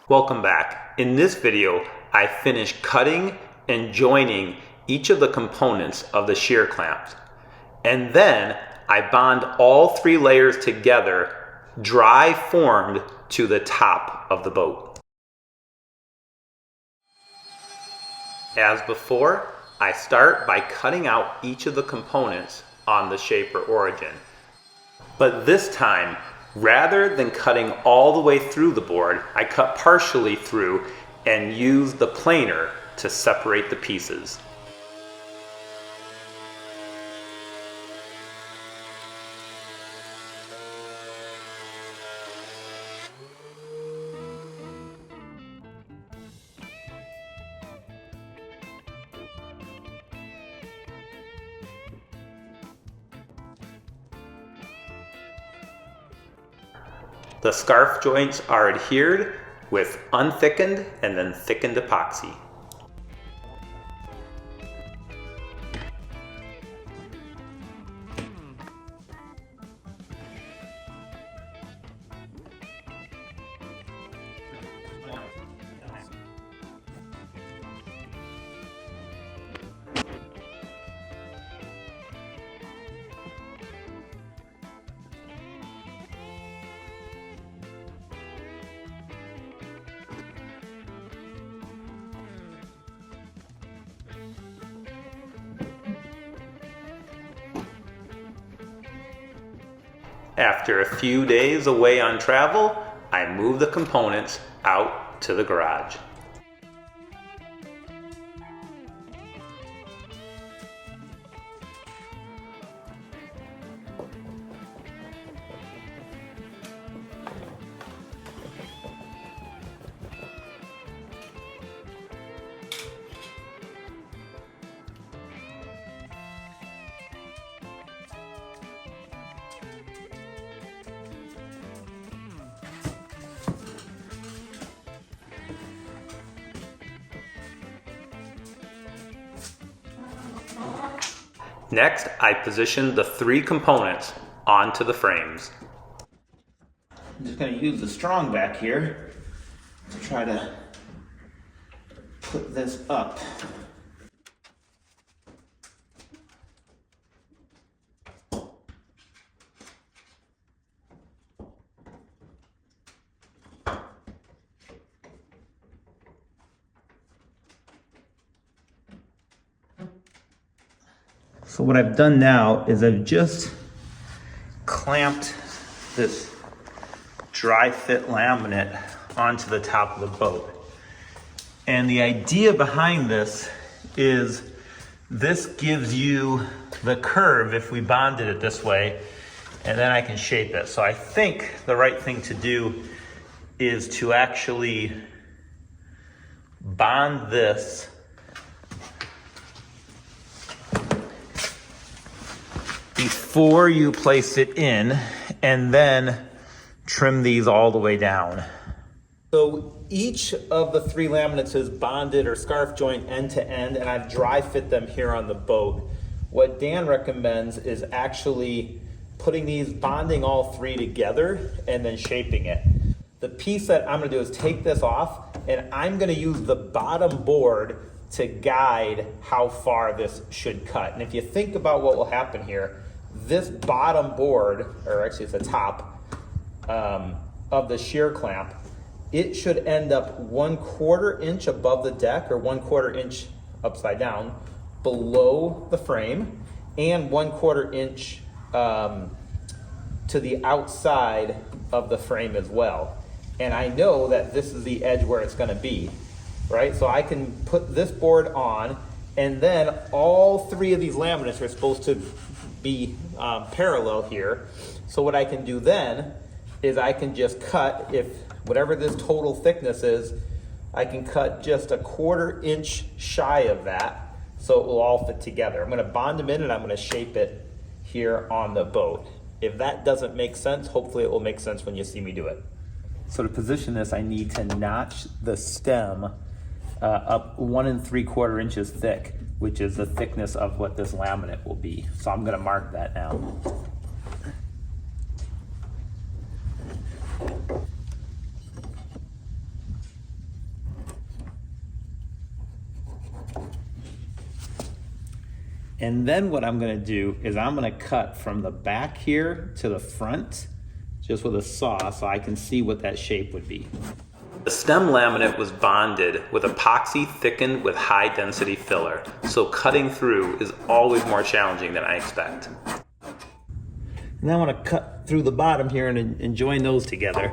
Welcome back. In this video, I finished cutting and joining each of the components of the shear clamps. And then I bond all three layers together, dry formed to the top of the boat. As before, I start by cutting out each of the components on the shaper origin. But this time, rather than cutting all the way through the board, I cut partially through and use the planer to separate the pieces. The scarf joints are adhered with unthickened and then thickened epoxy. After a few days away on travel, I move the components out to the garage. Next, I position the three components onto the frames. I'm just going to use the strong back here to try to put this up. So what I've done now is I've just clamped this dry fit laminate onto the top of the boat. And the idea behind this is this gives you the curve if we bonded it this way, and then I can shape it. So I think the right thing to do is to actually bond this before you place it in, and then trim these all the way down. So each of the three laminates is bonded or scarf joint end to end, and I've dry fit them here on the boat. What Dan recommends is actually putting these, bonding all three together and then shaping it. The piece that I'm gonna do is take this off, and I'm gonna use the bottom board to guide how far this should cut. And if you think about what will happen here, this bottom board, or actually it's the top of the shear clamp, it should end up 1/4 inch above the deck, or 1/4 inch upside down below the frame, and 1/4 inch to the outside of the frame as well. And I know that this is the edge where it's gonna be, right? So I can put this board on, and then all three of these laminates are supposed to be parallel here. So what I can do then is I can just cut, if whatever this total thickness is, I can cut just 1/4 inch shy of that, so it will all fit together. I'm gonna bond them in, and I'm gonna shape it here on the boat. If that doesn't make sense, hopefully it will make sense when you see me do it. So to position this, I need to notch the stem up 1 3/4 inches thick, which is the thickness of what this laminate will be. So I'm gonna mark that now. And then what I'm gonna do is I'm gonna cut from the back here to the front, just with a saw, so I can see what that shape would be. The stem laminate was bonded with epoxy thickened with high density filler, so cutting through is always more challenging than I expect. And I want to cut through the bottom here and join those together.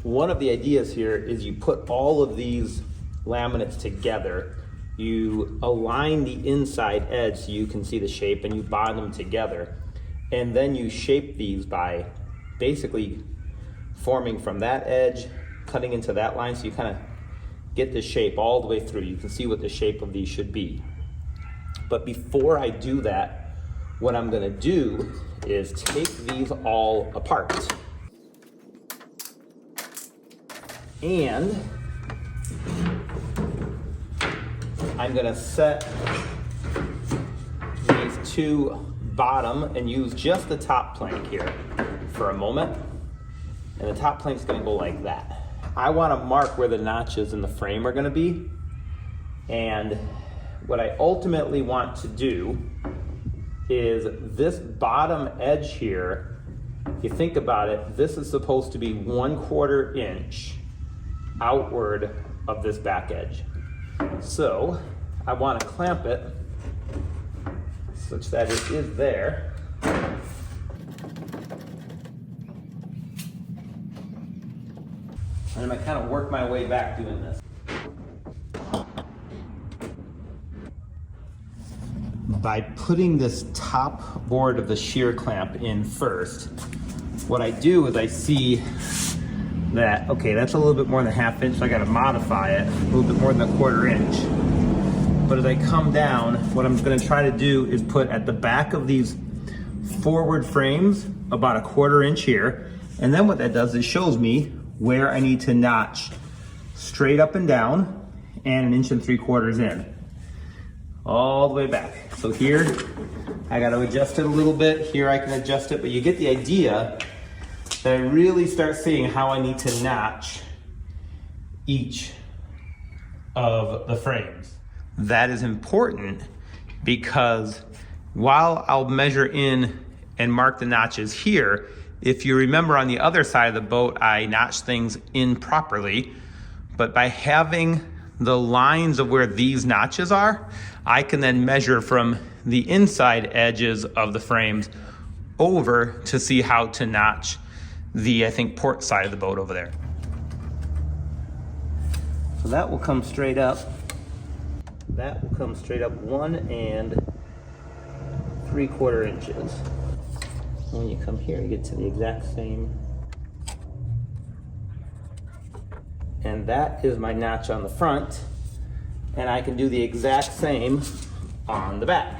One of the ideas here is you put all of these laminates together, you align the inside edge so you can see the shape, and you bond them together. And then you shape these by basically forming from that edge, cutting into that line, so you kind of get the shape all the way through. You can see what the shape of these should be. But before I do that, what I'm gonna do is take these all apart. And I'm gonna set these two bottom and use just the top plank here for a moment. And the top plank's gonna go like that. I wanna mark where the notches in the frame are gonna be. And what I ultimately want to do is this bottom edge here, if you think about it, this is supposed to be 1/4 inch outward of this back edge. So I want to clamp it such that it is there. And I'm going to kind of work my way back doing this. By putting this top board of the shear clamp in first, what I do is I see that, okay, that's a little bit more than 1/2 inch, so I gotta modify it, a little bit more than 1/4 inch. But as I come down, what I'm gonna try to do is put at the back of these forward frames about 1/4 inch here, and then what that does is shows me where I need to notch straight up and down and 1 3/4 inches in, all the way back. So here, I gotta adjust it a little bit, here I can adjust it, but you get the idea. That I really start seeing how I need to notch each of the frames. That is important because while I'll measure in and mark the notches here, if you remember on the other side of the boat, I notch things in properly, but by having the lines of where these notches are, I can then measure from the inside edges of the frames over to see how to notch the, I think, port side of the boat over there. So that will come straight up. That will come straight up 1 3/4 inches. When you come here, you get to the exact same. And that is my notch on the front. And I can do the exact same on the back.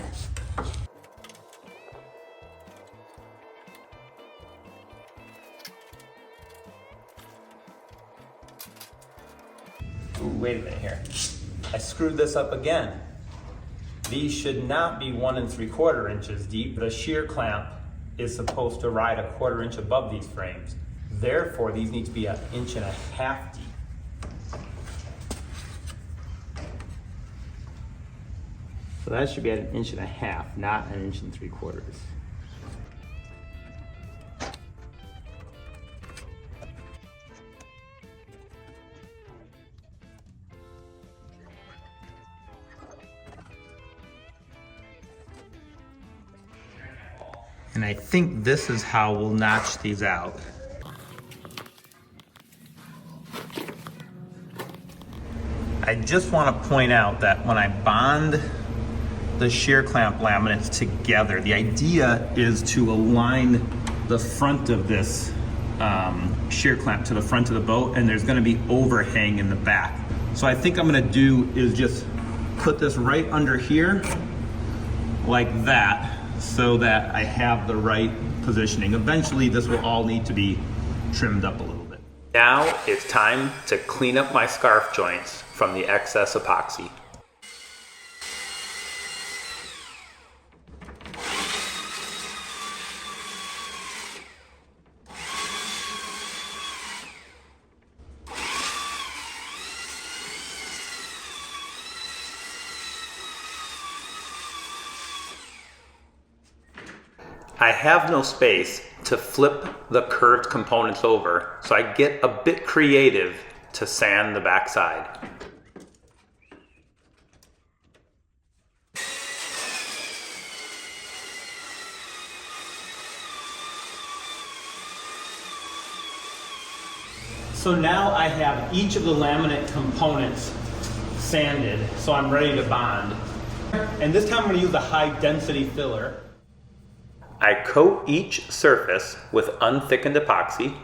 Ooh, wait a minute here. I screwed this up again. These should not be 1 3/4 inches deep. The shear clamp is supposed to ride 1/4 inch above these frames. Therefore, these need to be 1.5 inches deep. So that should be at 1.5 inches, not 1.75 inches. And I think this is how we'll notch these out. I just want to point out that when I bond the shear clamp laminates together, the idea is to align the front of this shear clamp to the front of the boat, and there's going to be overhang in the back. So I think I'm going to do is just put this right under here like that, so that I have the right positioning. Eventually this will all need to be trimmed up a little bit. Now it's time to clean up my scarf joints from the excess epoxy. I have no space to flip the curved components over, so I get a bit creative to sand the backside. So now I have each of the laminate components sanded, so I'm ready to bond. And this time I'm going to use a high density filler. I coat each surface with unthickened epoxy.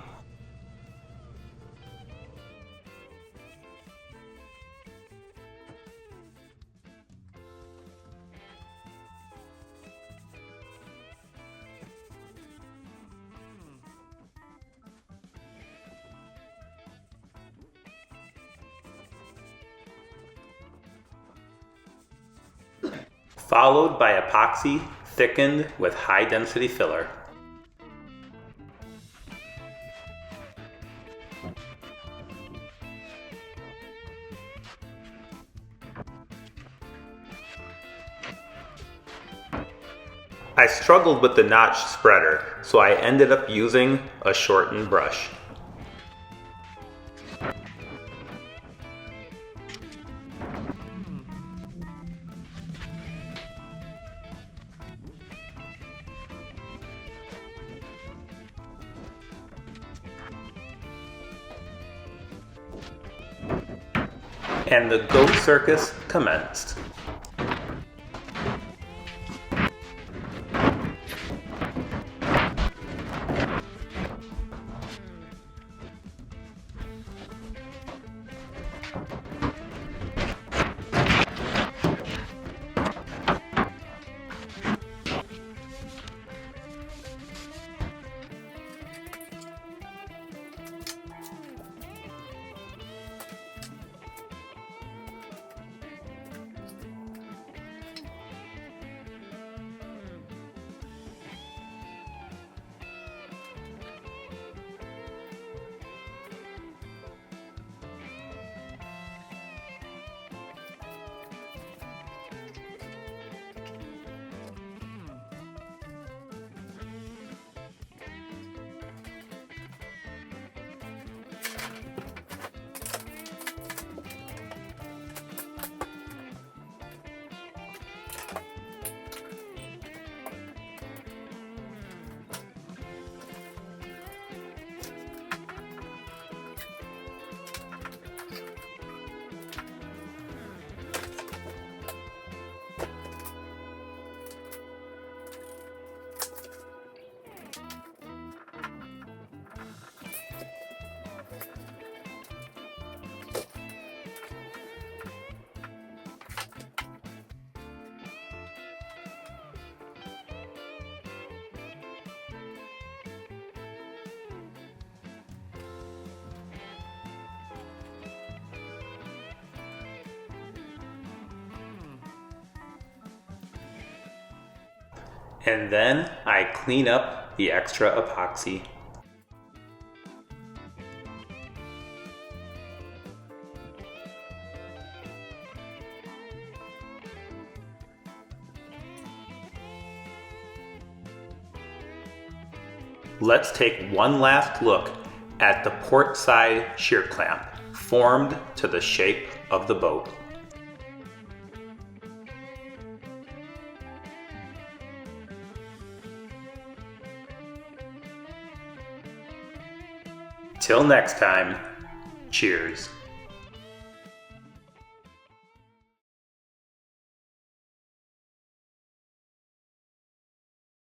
Followed by epoxy thickened with high density filler. I struggled with the notch spreader, so I ended up using a shortened brush. And the goat circus commenced. And then I clean up the extra epoxy. let's take one last look at the port side shear clamp formed to the shape of the boat. Till next time, cheers.